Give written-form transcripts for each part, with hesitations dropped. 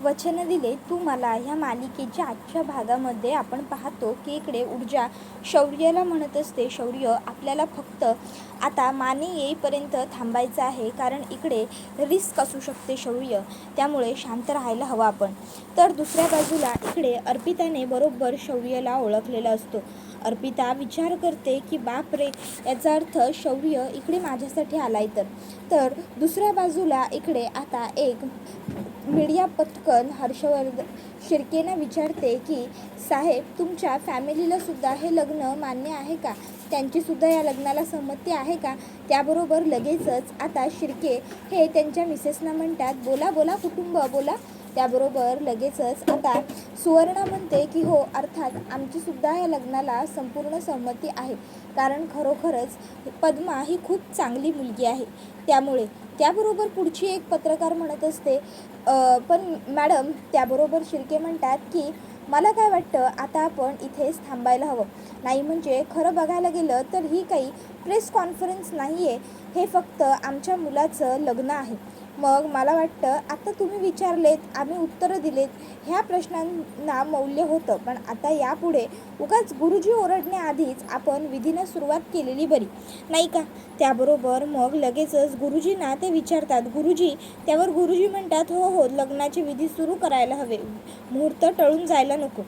वचन दिले तू मला. ह्या मालिकेच्या आजच्या भागामध्ये आपण पाहतो की इकडे ऊर्जा शौर्याला म्हणत असते, शौर्य आपल्याला फक्त आता माने येईपर्यंत थांबायचं आहे, कारण इकडे रिस्क असू शकते शौर्य, त्यामुळे शांत राहायला हवं आपण. तर दुसऱ्या बाजूला इकडे अर्पिताने बरोबर शौर्याला ओळखलेला असतो. अर्पिता विचार करते की बाप रे, याचा अर्थ शौर्य इकडे माझ्यासाठी आलाय. तर दुसऱ्या बाजूला इकडे आता एक मीडिया पटकन हर्षवर्धन शिर्केंना विचारते की साहेब, तुमच्या फॅमिलीला सुद्धा हे लग्न मान्य आहे का? त्यांचीसुद्धा या लग्नाला संमती आहे का? त्याबरोबर लगेचच आता शिर्के हे त्यांच्या मिसेसना म्हणतात, बोला बोला कुटुंब बोला. त्याबरोबर लगेचच आता सुवर्णा म्हणते की हो, अर्थात आमचीसुद्धा या लग्नाला संपूर्ण संमती आहे, कारण खरोखरच पद्मा ही खूप चांगली मुलगी आहे. त्याबरोबर पुढची एक पत्रकार म्हणत असते, पण मॅडम, त्याबरोबर शिर्के म्हणतात की मला काय वाटतं, आता आपण इथेच थांबायला हवं. नाही म्हणजे खरं बघायला गेलं तर ही काही प्रेस कॉन्फरन्स नाही आहे, हे फक्त आमच्या मुलाचं लग्न आहे. मग मला वाटतं आता तुम्ही विचारलेत, आम्ही उत्तरं दिलेत, ह्या प्रश्नांना मौल्य होतं, पण आता यापुढे उगाच गुरुजी ओरडण्याआधीच आपण विधीनं सुरुवात केलेली बरी, नाही का? त्याबरोबर मग लगेचच गुरुजींना ते विचारतात, गुरुजी. त्यावर गुरुजी म्हणतात, हो हो, लग्नाचे विधी सुरू करायला हवे, मुहूर्त टळून जायला नको.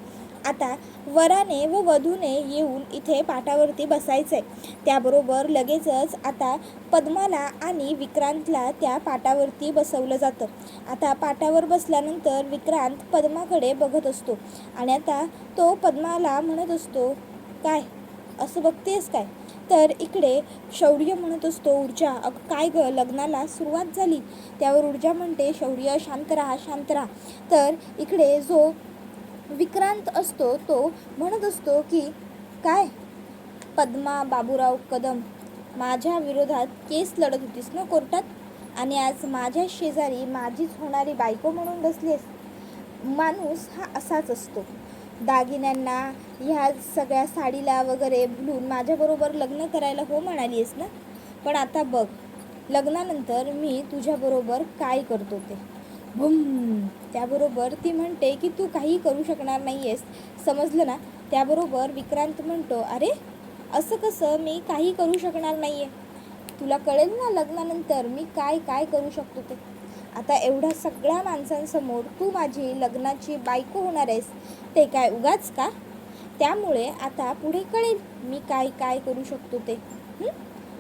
आता वराने व वधूने येऊन इथे पाटावरती बसायचं आहे. त्याबरोबर लगेचच आता पद्माला आणि विक्रांतला त्या पाटावरती बसवलं जातं. आता पाटावर बसल्यानंतर विक्रांत पद्माकडे बघत असतो आणि आता तो पद्माला म्हणत असतो, काय असं बघतेस काय? तर इकडे शौर्य म्हणत असतो, ऊर्जा काय ग, लग्नाला सुरुवात झाली. त्यावर ऊर्जा म्हणते, शौर्य शांत राहा, शांत राहा. तर इकडे जो विक्रांत असतो तो म्हणत असतो की काय पद्मा बाबूराव कदम, माझ्या विरोधात केस लढत होतीस ना कोर्टात, आणि आज माझ्या शेजारी माझीच होणारी बायको म्हणून बसलीस. माणूस हा असाच असतो, दागिन्यांना ह्या सगळ्या साडीला वगैरे भुलून माझ्याबरोबर लग्न करायला हो म्हणाली आहेस ना, पण आता बघ लग्नानंतर मी तुझ्याबरोबर काय करतो ते. भूम. त्याबरोबर ती म्हणते की तू काही करू शकणार नाही आहेस, समजलं ना? त्याबरोबर विक्रांत म्हणतो, अरे असं कसं, मी काही करू शकणार नाही आहे? तुला कळेल ना लग्नानंतर मी काय काय करू शकतो ते. आता एवढ्या सगळ्या माणसांसमोर तू माझी लग्नाची बायको होणार आहेस, ते काय उगाच का? त्यामुळे आता पुढे कळेल मी काय काय करू शकतो ते.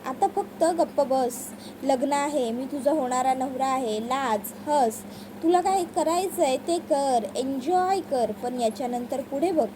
आता फक्त गप्प बस, लग्न आहे, मी तुझा होणारा नवरा आहे, लाज हस, तुला काय करायचं आहे ते कर, एन्जॉय कर, पण याच्यानंतर पुढे बघ.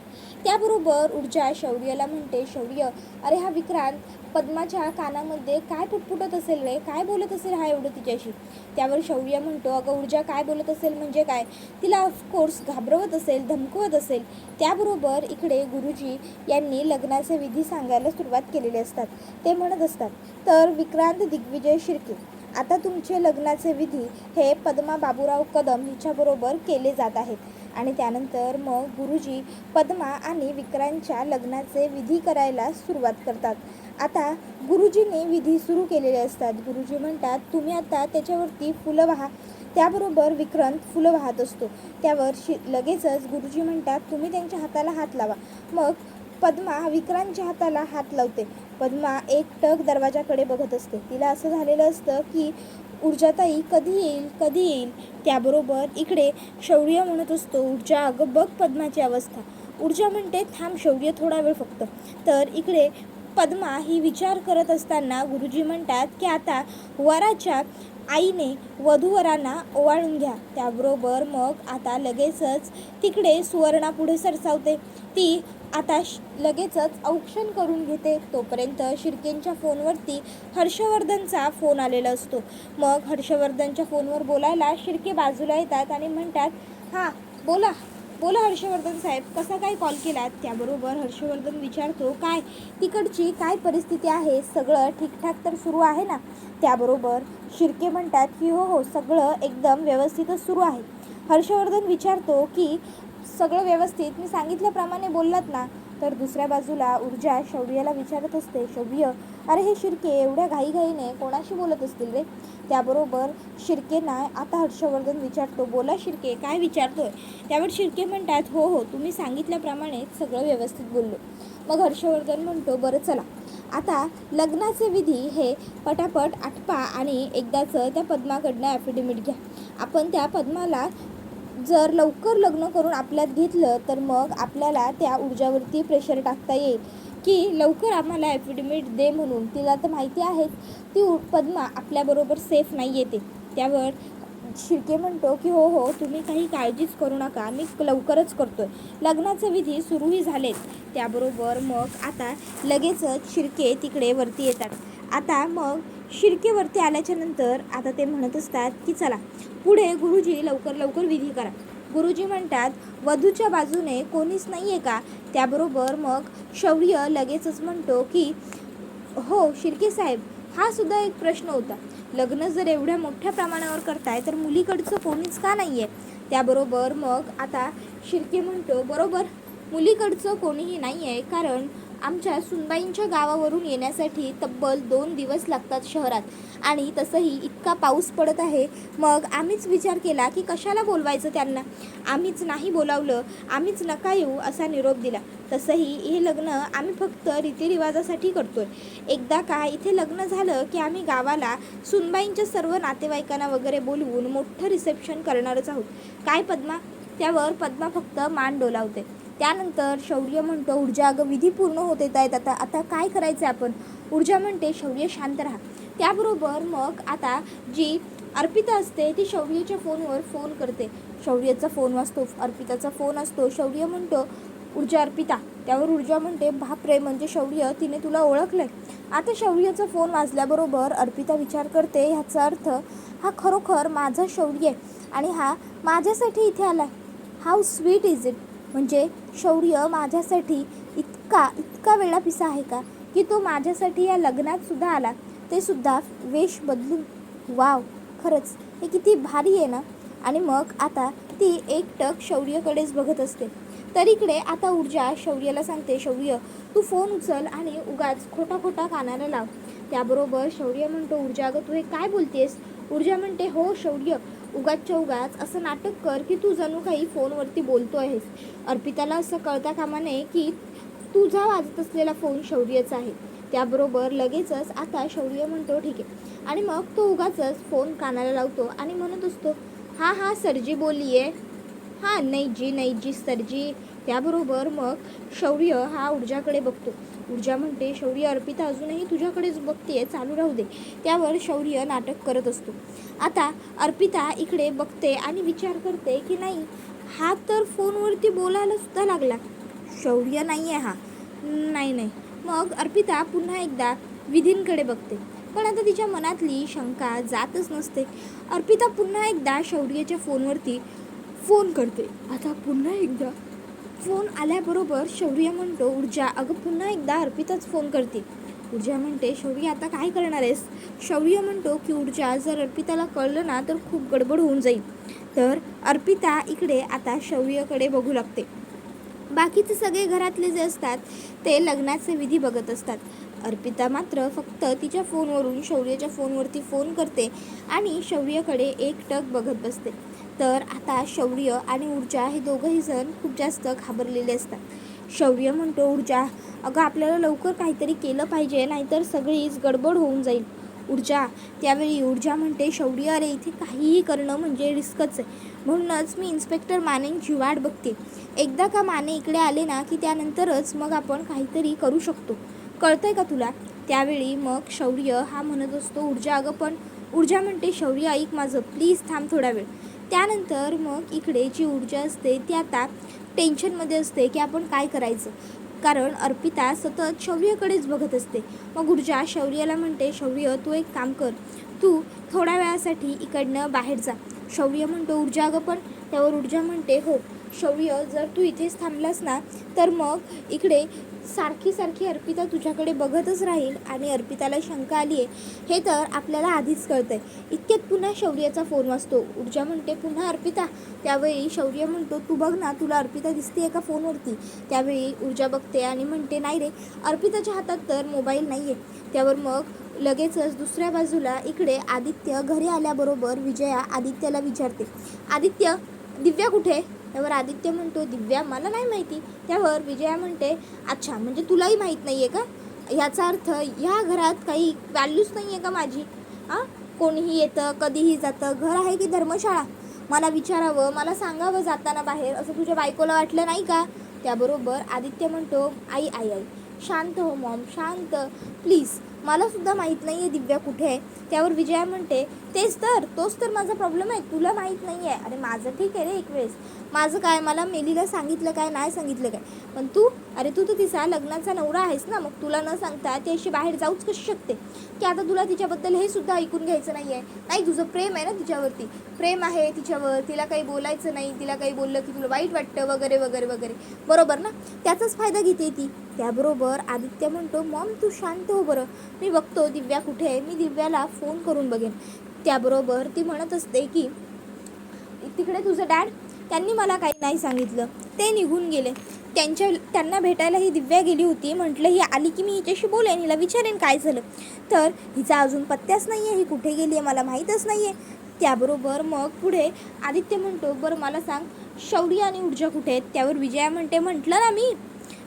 त्याबरोबर ऊर्जा शौर्याला म्हणते, शौर्य, अरे हा विक्रांत पद्माच्या कानामध्ये काय पुटपुटत असेल रे, काय बोलत असेल हा एवढं तिच्याशी. त्यावर शौर्य म्हणतो, अगं ऊर्जा, काय बोलत असेल म्हणजे काय, तिला ऑफकोर्स घाबरवत असेल, धमकवत असेल. त्याबरोबर इकडे गुरुजी यांनी लग्नाचे विधी सांगायला सुरुवात केलेली असतात. ते म्हणत असतात, तर विक्रांत दिग्विजय शिर्के, आता तुमचे लग्नाचे विधी हे पद्मा बाबूराव कदम हिच्याबरोबर केले जात आहेत. आणि त्यानंतर मग गुरुजी पद्मा आणि विक्रांतच्या लग्नाचे विधी करायला सुरुवात करतात. आता गुरुजींनी विधी सुरू केलेले असतात. गुरुजी म्हणतात, तुम्ही आता त्याच्यावरती फुलं वाहा. त्याबरोबर विक्रांत फुलं वाहत असतो. त्यावर लगेचच गुरुजी म्हणतात, तुम्ही त्यांच्या हाताला हात लावा. मग पद्मा विक्रांतच्या हाताला हात लावते. पद्मा एकटक दरवाजाकडे बघत असते. तिला असं झालेलं असतं की ऊर्जाताई कधी येईल, कधी येईल. त्याबरोबर इकडे शौर्य म्हणत असतो, ऊर्जा अगं बघ पद्माची अवस्था. ऊर्जा म्हणते, थांब शौर्य, थोडा वेळ फक्त. तर इकडे पद्मा ही विचार करत असताना गुरुजी म्हणतात की आता वराच्या आईने वधूवरांना ओवाळून घ्या. त्याबरोबर मग आता लगेचच तिकडे सुवर्णा पुढे सरसावते. ती आता लगेचच औक्षण करून घेते. तोपर्यंत शिर्केंच्या फोनवरती हर्षवर्धनचा फोन आलेला असतो. मग हर्षवर्धनच्या फोनवर बोलायला शिर्के बाजूला येतात आणि म्हणतात, हां बोला बोला हर्षवर्धन साहेब, कसा काय कॉल केलात? त्याबरोबर हर्षवर्धन विचारतो, काय तिकडची काय परिस्थिती आहे, सगळं ठीकठाक तर सुरू आहे ना? त्याबरोबर शिर्के म्हणतात की हो हो, सगळं एकदम व्यवस्थितच सुरू आहे. हर्षवर्धन विचारतो की सगळं व्यवस्थित, मी सांगितल्याप्रमाणे बोललात ना? तर दुसऱ्या बाजूला ऊर्जा शौर्याला विचारत असते, शौर्य अरे हे शिर्के एवढ्या घाईघाईने कोणाशी बोलत असतील रे. त्याबरोबर शिर्केंना आता हर्षवर्धन विचारतो, बोला शिर्के काय विचारतोय. त्यावर शिर्के म्हणतात, हो हो तुम्ही सांगितल्याप्रमाणे सगळं व्यवस्थित बोललो. मग हर्षवर्धन म्हणतो, बरं चला आता लग्नाचे विधी हे पटापट आटपा आणि एकदाचं त्या पद्माकडनं ॲफिडेविट घ्या. आपण त्या पद्माला जर लवकर लग्न करून आपल्यात घेतलं तर मग आपल्याला त्या ऊर्जावरती प्रेशर टाकता येईल की लवकर आम्हाला ॲफिडेविट दे म्हणून. तिला तर माहिती आहे ती पद्मा आपल्याबरोबर सेफ नाही येते. त्यावर शिर्के म्हणतो की हो हो तुम्ही काही काळजीच करू नका, मी लवकरच करतोय. लग्नाचे विधी सुरूही झालेत. त्याबरोबर मग आता लगेचच शिर्के तिकडे वरती येतात. आता मग शिर्के वरती आल्याच्या नंतर आता ते म्हणत असतात की चला पुढे गुरुजी लवकर लवकर विधी करा. गुरुजी म्हणतात, वधूच्या बाजूने कोणीच नाही आहे का. त्याबरोबर मग शौर्य लगेचच म्हणतो की हो शिर्के साहेब, हा सुद्धा एक प्रश्न होता. लग्न जर एवढ्या मोठ्या प्रमाणावर करताय तर मुलीकडचं कोणीच का नाही आहे. त्याबरोबर मग आता शिर्के म्हणतो, बरोबर मुलीकडचं कोणीही नाही आहे, कारण आमच्या सुनबाईंच्या गावावरून येण्यासाठी तब्बल 2 दिवस लागतात शहरात आणि तसंही इतका पाऊस पडत आहे. मग आम्हीच विचार केला की कशाला बोलवायचं त्यांना, आम्हीच नाही बोलावलं, आम्हीच नका येऊ असा निरोप दिला. तसंही हे लग्न आम्ही फक्त रीतिरिवाजासाठी करतोय. एकदा का इथे लग्न झालं की आम्ही गावाला सुनबाईंच्या सर्व नातेवाईकांना वगैरे बोलवून मोठं रिसेप्शन करणारच आहोत. काय पद्मा. त्यावर पद्मा फक्त मान डोलावते. त्यानंतर शौर्य म्हणतो, ऊर्जा अगं विधी पूर्ण होत येत आहेत, आता काय करायचं आपण. ऊर्जा म्हणते, शौर्य शांत राहा. त्याबरोबर मग आता जी अर्पिता असते ती शौर्याच्या फोनवर फोन करते. शौर्याचा फोन वाजतो, अर्पिताचा फोन असतो. शौर्य म्हणतो, ऊर्जा अर्पिता. त्यावर ऊर्जा म्हणते, बापरे म्हणजे शौर्य तिने तुला ओळखलंय. आता शौर्याचा फोन वाजल्याबरोबर अर्पिता विचार करते, ह्याचा अर्थ हा खरोखर माझा शौर्य आहे आणि हा माझ्यासाठी इथे आला. How sweet is it. म्हणजे शौर्य माझ्यासाठी इतका वेळा पिसा आहे का की तो माझ्यासाठी या लग्नात सुद्धा आला, ते सुद्धा वेश बदलून. वाव, खरंच हे किती भारी आहे ना. आणि मग आता ती एकटक शौर्यकडेच बघत असते. तर इकडे आता ऊर्जा शौर्याला सांगते, शौर्य तू फोन उचल आणि उगाच खोटा खोटा कानाला लाव. त्याबरोबर शौर्य म्हणतो, ऊर्जा अगं तू हे काय बोलतेस. ऊर्जा म्हणते, हो शौर्य उगाचच्या उगाच असं नाटक कर की तू जणू काही फोनवरती बोलतो आहेस. अर्पिताला असं कळता कामा नये की तुझा वाजत असलेला फोन शौर्याचा आहे. त्याबरोबर लगेचच आता शौर्य म्हणतो ठीक आहे आणि मग तो उगाचच फोन कानाला लावतो आणि म्हणत असतो, हां सरजी बोलिये. हां नाही जी सरजी. त्याबरोबर मग शौर्य हा ऊर्जाकडे बघतो. ऊर्जा म्हणते, शौर्य अर्पिता अजूनही तुझ्याकडेच बघते, चालू राहू दे. त्यावर शौर्य नाटक करत असतो. आता अर्पिता इकडे बघते आणि विचार करते की नाही, हा तर फोनवरती बोलायला सुद्धा लागला. शौर्य नाही आहे हा. नाही. मग अर्पिता पुन्हा एकदा विधींकडे बघते, पण आता तिच्या मनातली शंका जातच नसते. अर्पिता पुन्हा एकदा शौर्याच्या फोनवरती फोन करते. आता पुन्हा एकदा फोन आल्याबरोबर शौर्य म्हणतो, ऊर्जा अगं पुन्हा एकदा अर्पिताच फोन करते. ऊर्जा म्हणते, शौर्य आता काय करणार आहेस. शौर्य म्हणतो की ऊर्जा जर अर्पिताला कळलं ना तर खूप गडबड होऊन जाईल. तर अर्पिता इकडे आता शौर्यकडे बघू लागते. बाकीचे सगळे घरातले जे असतात ते लग्नाचे विधी बघत असतात. अर्पिता मात्र फक्त तिच्या फोनवरून शौर्याच्या फोनवरती फोन करते आणि शौर्यकडे एकटक बघत बसते. तर आता शौर्य आणि ऊर्जा हे दोघंही जण खूप जास्त घाबरलेले असतात. शौर्य म्हणतो, ऊर्जा अगं आपल्याला लवकर काहीतरी केलं पाहिजे, नाहीतर सगळीच गडबड होऊन जाईल. ऊर्जा. त्यावेळी ऊर्जा म्हणते, शौर्य अरे इथे काहीही करणं म्हणजे रिस्कच आहे, म्हणूनच मी इन्स्पेक्टर मानेंची वाट बघते. एकदा का माने इकडे आले ना की त्यानंतरच मग आपण काहीतरी करू शकतो, कळतंय का तुला. त्यावेळी मग शौर्य हा म्हणत असतो, ऊर्जा अगं पण. ऊर्जा म्हणते, शौर्य ऐक माझं, प्लीज थांब थोडा वेळ. त्यानंतर मग इकडे जी ऊर्जा असते ती आता टेन्शनमध्ये असते की आपण काय करायचं, कारण अर्पिता सतत शौर्यकडेच बघत असते. मग ऊर्जा शौर्याला म्हणते, शौर्य तू एक काम कर, तू थोड्या वेळासाठी इकडनं बाहेर जा. शौर्य म्हणतो, ऊर्जा अगं पण. त्यावर ऊर्जा म्हणते, हो शौर्य जर तू इथेच थांबलास ना तर मग इकडे सारखी सारखी अर्पिता तुझ्याकडे बघतच राहील आणि अर्पिताला शंका आली आहे हे तर आपल्याला आधीच कळतं आहे. इतक्यात पुन्हा शौर्याचा फोन वाजतो. ऊर्जा म्हणते पुन्हा अर्पिता. त्यावेळी शौर्य म्हणतो तू बघ ना, तुला अर्पिता दिसते आहे का फोनवरती. त्यावेळी ऊर्जा बघते आणि म्हणते नाही रे, अर्पिताच्या हातात तर मोबाईल नाही आहे. त्यावर मग लगेचच दुसऱ्या बाजूला इकडे आदित्य घरी आल्याबरोबर विजया आदित्यला विचारते, आदित्य, दिव्या कुठे? त्यावर आदित्य म्हणतो दिव्या मला नाही माहिती. त्यावर विजया म्हणते अच्छा, म्हणजे तुलाही माहीत नाही आहे का? ह्याचा अर्थ ह्या घरात काही व्हॅल्यूच नाही आहे का माझी? कोणीही येतं, कधीही जातं, घर आहे की धर्मशाळा? मला विचारावं, मला सांगावं जाताना बाहेर, असं तुझ्या बायकोला वाटलं नाही का? त्याबरोबर आदित्य म्हणतो आई आई आई शांत हो मॉम, शांत प्लीज, मलासुद्धा माहीत नाही आहे दिव्या कुठे आहे. त्यावर विजया म्हणते तोच तर माझा प्रॉब्लेम आहे, तुला माहीत नाही आहे. अरे माझं ठीक आहे रे, एक वेळेस माझं काय, मला मेलीला सांगितलं काय, नाही सांगितलं काय, पण तू तर तिचा लग्नाचा नवरा आहेस ना, मग तुला न सांगता ती अशी बाहेर जाऊच कशी शकते? की आता तुला तिच्याबद्दल हे सुद्धा ऐकून घ्यायचं नाही आहे? नाही, तुझं प्रेम आहे ना तिच्यावरती, प्रेम आहे तिच्यावर, तिला काही बोलायचं नाही, तिला काही बोललं की तुला वाईट वाटतं वगैरे वगैरे वगैरे, बरोबर ना? त्याचाच फायदा घेते ती. त्याबरोबर आदित्य म्हणतो मॉम तू शांत हो बरं, मी बघतो दिव्या कुठे आहे, मी दिव्याला फोन करून बघेन. त्याबरोबर ती म्हणत असते की तिकडे तुझं डॅड, त्यांनी मला काही नाही सांगितलं, ते निघून गेले. त्यांना भेटायला ही दिव्या गेली होती. म्हटलं ही आली की मी हिच्याशी बोलेन, हिला विचारेन काय झालं. तर हिचा अजून पत्त्याच नाही आहे, ही कुठे गेली आहे मला माहीतच नाही आहे. त्याबरोबर मग पुढे आदित्य म्हणतो बरं मला सांग, शौर्य आणि ऊर्जा कुठे आहेत? त्यावर विजया म्हणते म्हटलं ना मी,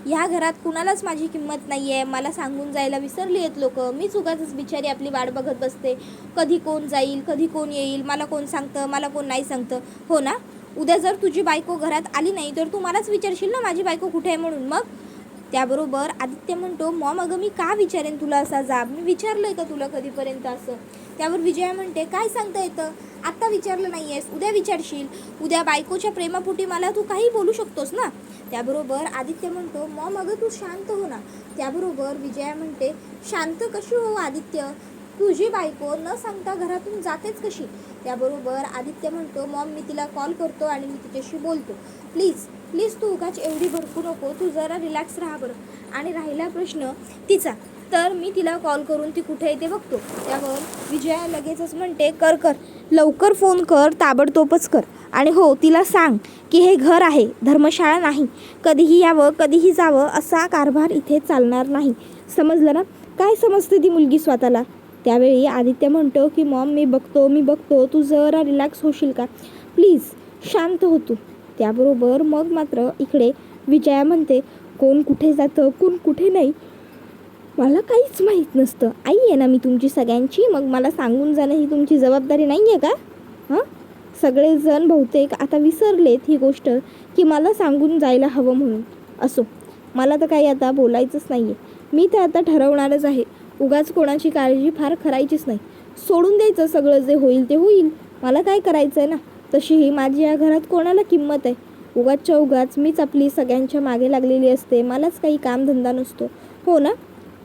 ह्या घरात कुणालाच माझी किंमत नाही आहे, मला सांगून जायला विसरली आहेत लोक, मीच उगाचच बिचारी आपली वाट बघत बसते, कधी कोण जाईल, कधी कोण येईल, मला कोण सांगतं, मला कोण नाही सांगतं. हो ना, उद्या जर तुझी बायको घरात आली नाही तर तू मलाच विचारशील ना माझी बायको कुठे आहे म्हणून. मग त्याबरोबर आदित्य म्हणतो मॉम अगं मी का विचारेन तुला असा जाब, मी विचारलं आहे का तुला कधीपर्यंत असं? त्यावर विजया म्हणते काय सांगता येतं, आत्ता विचारलं नाही आहेस, उद्या विचारशील, उद्या बायकोच्या प्रेमापोटी मला तू काही बोलू शकतोस ना. त्याबरोबर आदित्य म्हणतो मॉम अगं तू शांत हो ना. त्याबरोबर विजया म्हणते शांत कशी हो आदित्य, तुझी बायको न सांगता घरातून जातेच कशी? त्याबरोबर आदित्य म्हणतो मॉम मी तिला कॉल करतो आणि मी तिच्याशी बोलतो, प्लीज प्लीज तू उगाच एवढी भडकू नको, तू जरा रिलॅक्स राहा बरं. आणि राहिला प्रश्न तिचा, तर मी तिला कॉल करून ती कुठे आहे ते बघतो. त्यावर विजया लगेचच म्हणते कर लवकर फोन कर, ताबडतोबच कर, आणि हो तिला सांग की हे घर आहे, धर्मशाळा नाही, कधीही यावं कधीही जावं असा कारभार इथे चालणार नाही, समजलं ना? काय समजते ती मुलगी स्वतःला? त्यावेळी आदित्य म्हणतो की मॉम मी बघतो, तू जरा रिलॅक्स होशील का प्लीज, शांत हो तू. त्याबरोबर मग मात्र इकडे विजया म्हणते कोण कुठे जातं कोण कुठे नाही मला काहीच माहीत नसतं, आई आहे ना मी तुमची सगळ्यांची, मग मला सांगून जाणं ही तुमची जबाबदारी नाही आहे का? सगळेजण बहुतेक आता विसरलेत ही गोष्ट की मला सांगून जायला हवं म्हणून. असो, मला तर काही आता बोलायचंच नाही आहे, मी तर आता ठरवणारच आहे, उगाच कोणाची काळजी फार करायचीच नाही, सोडून द्यायचं, सगळं जे होईल ते होईल, मला काय करायचं आहे ना. तशीही माझी या घरात कोणाला किंमत आहे, उगाचच्या उगाच मीच आपली सगळ्यांच्या मागे लागलेली असते, मलाच काही कामधंदा नसतो, हो ना?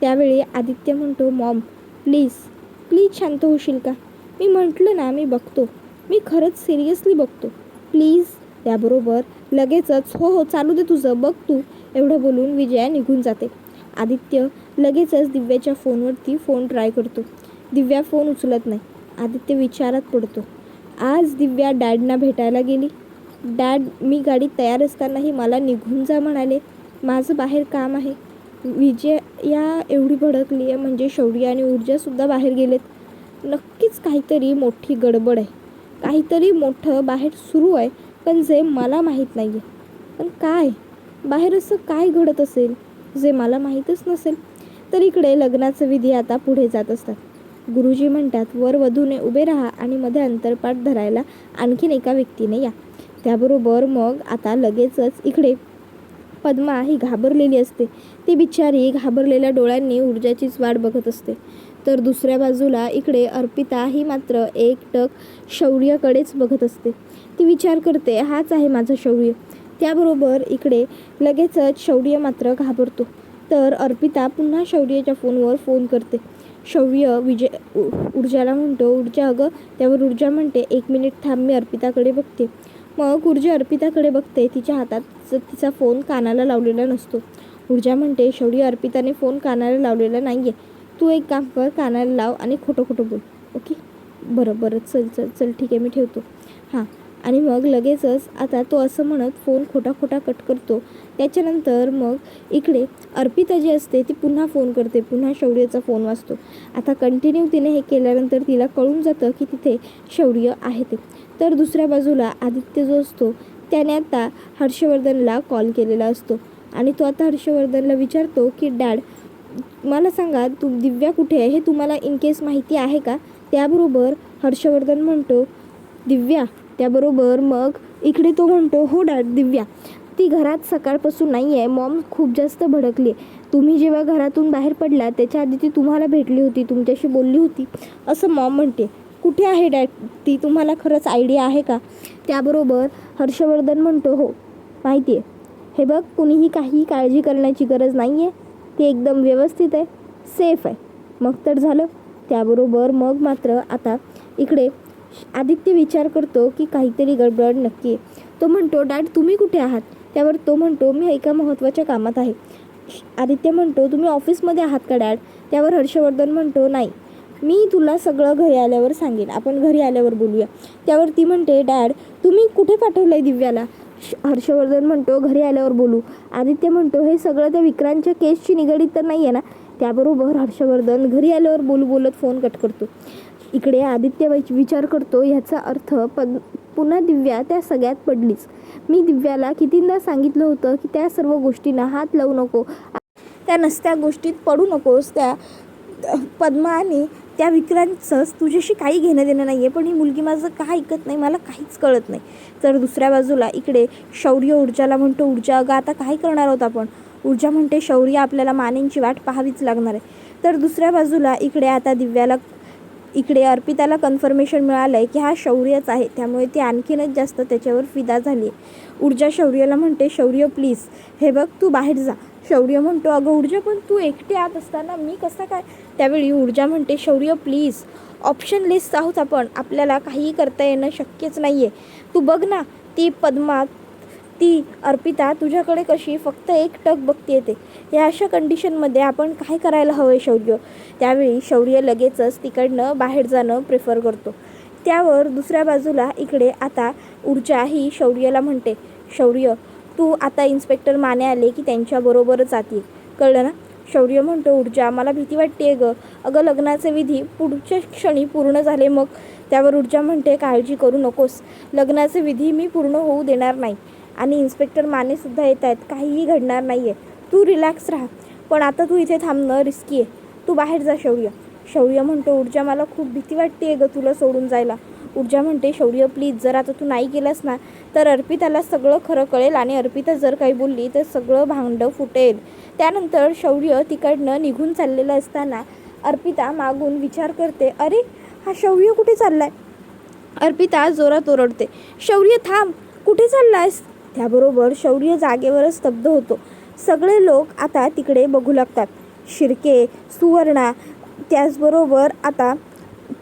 त्यावेळी आदित्य म्हणतो मॉम प्लीज शांत होशील का? मी म्हटलं ना मी बघतो, मी खरंच सिरियसली बघतो, प्लीज. त्याबरोबर लगेचच हो चालू दे तुझं, बघ तू, एवढं बोलून विजया निघून जाते. आदित्य लगेचच दिव्याच्या फोनवरती फोन ट्राय करतो. दिव्या फोन उचलत नाही. आदित्य विचारात पडतो, आज दिव्या डॅडना भेटायला गेली. डॅड मी गाडीत तयार असतानाही मला निघून जा म्हणाले, माझं बाहेर काम आहे. विजया एवढी भडकली आहे म्हणजे शौर्य आणि ऊर्जासुद्धा बाहेर गेलेत. नक्कीच काहीतरी मोठी गडबड आहे, काहीतरी मोठं बाहेर सुरू आहे, पण जे मला माहीत नाही आहे. पण काय बाहेर असं काय घडत असेल जे मला माहीतच नसेल? तर इकडे लग्नाचं विधी आता पुढे जात असतात. गुरुजी म्हणतात वर वधूने उभे राहा आणि मध्ये अंतरपाठ धरायला आणखीन एका व्यक्तीने या. त्याबरोबर मग आता लगेचच इकडे पद्मा ही घाबरलेली असते. ती बिचारी घाबरलेल्या डोळ्यांनी ऊर्जाचीच वाट बघत असते. तर दुसऱ्या बाजूला इकडे अर्पिता ही मात्र एकटक शौर्याकडेच बघत असते. ती विचार करते हाच आहे माझा शौर्य. त्याबरोबर इकडे लगेचच शौर्य मात्र घाबरतो. तर अर्पिता पुन्हा शौर्याच्या फोनवर फोन करते. शौर्य ऊर्जाला म्हणतो ऊर्जा अगं. त्यावर ऊर्जा म्हणते 1 मिनिट थांब, मी अर्पिताकडे बघते. मग ऊर्जा अर्पिताकडे बघते. तिच्या हातात तिचा फोन कानाला लावलेला नसतो. ऊर्जा म्हणते, शौर्य अर्पिताने फोन कानाला लावलेला नाही आहे. तू एक काम कर, कानाला लाव आणि खोटं खोटं बोल. ओके, बरं चल चल चल ठीक आहे, मी ठेवतो. हां. आणि मग लगेचच आता तो असं म्हणत फोन खोटा कट करतो. त्याच्यानंतर मग इकडे अर्पिता जी असते ती पुन्हा फोन करते. पुन्हा शौर्याचा फोन वाजतो. आता कंटिन्यू तिने हे केल्यानंतर तिला कळून जातं की तिथे शौर्य आहे ते. तर दुसऱ्या बाजूला आदित्य जो असतो त्याने आता हर्षवर्धनला कॉल केलेला असतो आणि तो आता हर्षवर्धनला विचारतो की डॅड, मला सांगा दिव्या कुठे आहे हे तुम्हाला इन केस माहिती आहे का? त्याबरोबर हर्षवर्धन म्हणतो दिव्या. त्याबरोबर मग इकडे तो म्हणतो हो डॅड, दिव्या ती घरात सकाळपासून नाही आहे. मॉम खूप जास्त भडकली आहे. तुम्ही जेव्हा घरातून बाहेर पडला त्याच्या आधी ती तुम्हाला भेटली होती, तुमच्याशी बोलली होती असं मॉम म्हणते. कुठे आहे डॅड ती, तुम्हाला खरंच आयडिया आहे का? त्याबरोबर हर्षवर्धन म्हणतो हो माहिती आहे. हे बघ, कुणीही काही काळजी करण्याची गरज नाही आहे. ती एकदम व्यवस्थित आहे, सेफ आहे. मग तर झालं. त्याबरोबर मग मात्र आता इकडे आदित्य विचार करतो की काहीतरी गडबड नक्की आहे. तो म्हणतो डॅड तुम्ही कुठे आहात? त्यावर तो म्हणतो मी एका महत्त्वाच्या कामात आहे. आदित्य म्हणतो तुम्ही ऑफिसमध्ये आहात का डॅड? त्यावर हर्षवर्धन म्हणतो नाही, मी तुला सगळं घरी आल्यावर सांगेन, आपण घरी आल्यावर बोलूया. त्यावर ती म्हणते डॅड तुम्ही कुठे पाठवलं आहे दिव्याला? हर्षवर्धन म्हणतो घरी आल्यावर बोलू. आदित्य म्हणतो हे सगळं त्या विक्रांतच्या केसशी निगडीत तर नाही आहे ना? त्याबरोबर हर्षवर्धन घरी आल्यावर बोलू बोलत फोन कट करतो. इकडे आदित्य विचार करतो ह्याचा अर्थ पुन्हा दिव्या त्या सगळ्यात पडलीच. मी दिव्याला कितींदा सांगितलं होतं की त्या सर्व गोष्टींना हात लावू नको, त्या नसत्या गोष्टीत पडू नकोस. त्या पद्मा आणि त्या विक्रांतचंच तुझ्याशी काही घेणं देणं नाही आहे, पण ही मुलगी माझं का ऐकत नाही, मला काहीच कळत नाही. तर दुसऱ्या बाजूला इकडे शौर्य ऊर्जाला म्हणतो ऊर्जा अगं आता काय करणार आहोत आपण? ऊर्जा म्हणते शौर्य आपल्याला मानेंची वाट पाहावीच लागणार आहे. तर दुसऱ्या बाजूला इकडे आता दिव्याला इकडे अर्पिताला कन्फर्मेशन मिळालं आहे की हा शौर्यच आहे. त्यामुळे ती आणखीनच जास्त त्याच्यावर फिदा झाली आहे. ऊर्जा शौर्याला म्हणते शौर्य प्लीज हे बघ तू बाहेर जा. शौर्य म्हणतो अगं ऊर्जा पण तू एकटी आत असताना मी कसा काय? त्यावेळी ऊर्जा म्हणते शौर्य प्लीज, ऑप्शन लिस्ट आहोत आपण, आपल्याला काहीही करता येणं शक्यच नाही आहे. तू बघ ना ती पद्मा, ती अर्पिता तुझ्याकडे कशी फक्त एक टक बघते येते. या अशा कंडिशनमध्ये आपण काय करायला हवं आहे शौर्य? त्यावेळी शौर्य लगेचच तिकडनं बाहेर जाणं प्रेफर करतो. त्यावर दुसऱ्या बाजूला इकडे आता ऊर्जा ही शौर्याला म्हणते शौर्य तू आता इन्स्पेक्टर माने आले की त्यांच्याबरोबरच जाते, कळलं ना? शौर्य म्हणतो ऊर्जा मला भीती वाटते गं. अगं लग्नाचे विधी पुढच्या क्षणी पूर्ण झाले मग. त्यावर ऊर्जा म्हणते काळजी करू नकोस, लग्नाचे विधी मी पूर्ण होऊ देणार नाही आणि इन्स्पेक्टर मानेसुद्धा येत आहेत, काहीही घडणार नाही आहे, तू रिलॅक्स राहा. पण आता तू इथे थांबणं रिस्की आहे, तू बाहेर जा शौर्य. शौर्य म्हणतो ऊर्जा मला खूप भीती वाटते गं तुला सोडून जायला. ऊर्जा म्हणते शौर्य प्लीज, जर आता तू नाही गेलास ना तर अर्पिताला सगळं खरं कळेल आणि अर्पिता जर काही बोलली तर सगळं भांडं फुटेल. त्यानंतर शौर्य तिकडनं निघून चाललेलं असताना अर्पिता मागून विचार करते अरे हा शौर्य कुठे चाललाय? अर्पिता जोरात ओरडते शौर्य थांब, कुठे चाललायस? त्याबरोबर शौर्य जागेवरच स्तब्ध होतो. सगळे लोक आता तिकडे बघू लागतात. शिर्के, सुवर्णा, त्याचबरोबर आता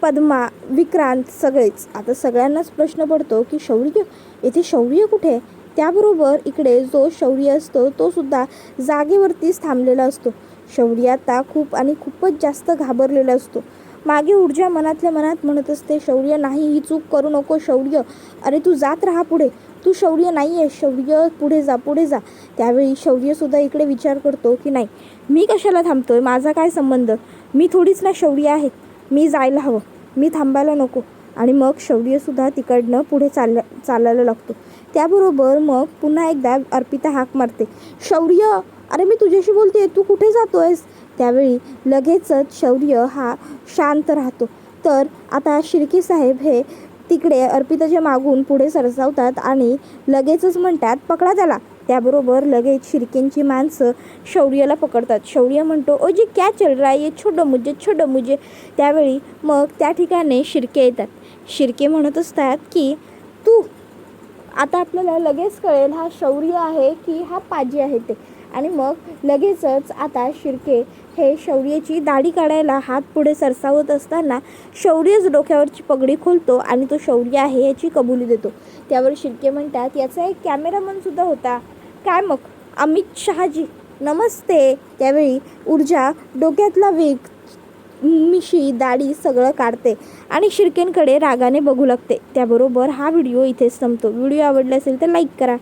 पद्मा, विक्रांत सगळेच. आता सगळ्यांनाच प्रश्न पडतो की शौर्य, येथे शौर्य कुठे? त्याबरोबर इकडे जो शौर्य असतो तो सुद्धा जागेवरतीच थांबलेला असतो. शौर्य आता खूपच जास्त घाबरलेला असतो. मागे ऊर्जा मनातल्या मनात म्हणत असते शौर्य नाही, ही चूक करू नको शौर्य, अरे तू जात राहा पुढे, तू शौर्य नाही आहे शौर्य, पुढे जा. त्यावेळी शौर्यसुद्धा इकडे विचार करतो की नाही, मी कशाला थांबतोय, माझा काय संबंध, मी थोडीच ना शौर्य आहे, मी जायला हवं, मी थांबायला नको. आणि मग शौर्यसुद्धा तिकडनं पुढे चालायला लागतो. त्याबरोबर मग पुन्हा एकदा अर्पिता हाक मारते शौर्य, अरे मी तुझ्याशी बोलते, तू कुठे जातोयस? त्यावेळी लगेचच शौर्य हा शांत राहतो. तर आता शिर्के साहेब हे तिकडे अर्पिताच्या मागून पुढे सरसावतात आणि लगेचच म्हणतात पकडा त्याला. त्याबरोबर लगेच शिर्केंची माणसं शौर्याला पकडतात. शौर्य म्हणतो ओ जी क्या चल रहा है, ये छोडो मुझे. त्यावेळी मग त्या ठिकाणी शिर्के येतात. शिर्के म्हणत असतात की तू आता आपल्याला लगेच कळेल हा शौर्य आहे की हा पाजी आहे ते. आणि मग लगेचच आता शिर्के हे शौर्याची दाढी काढायला हात पुढे सरसावत असताना शौर्यच डोक्यावरची पगडी खोलतो आणि तो शौर्य आहे याची कबुली देतो. त्यावर शिर्के म्हणतात याचा एक कॅमेरामनसुद्धा होता काय? मग अमित शहाजी, नमस्ते त्यावेळी ऊर्जा डोक्यातला वेग, मिशी दाढी सगळं काढते आणि शिर्केंकडे रागाने बघू लागते. त्याबरोबर हा व्हिडिओ इथेच संपतो. व्हिडिओ आवडला असेल तर लाईक करा.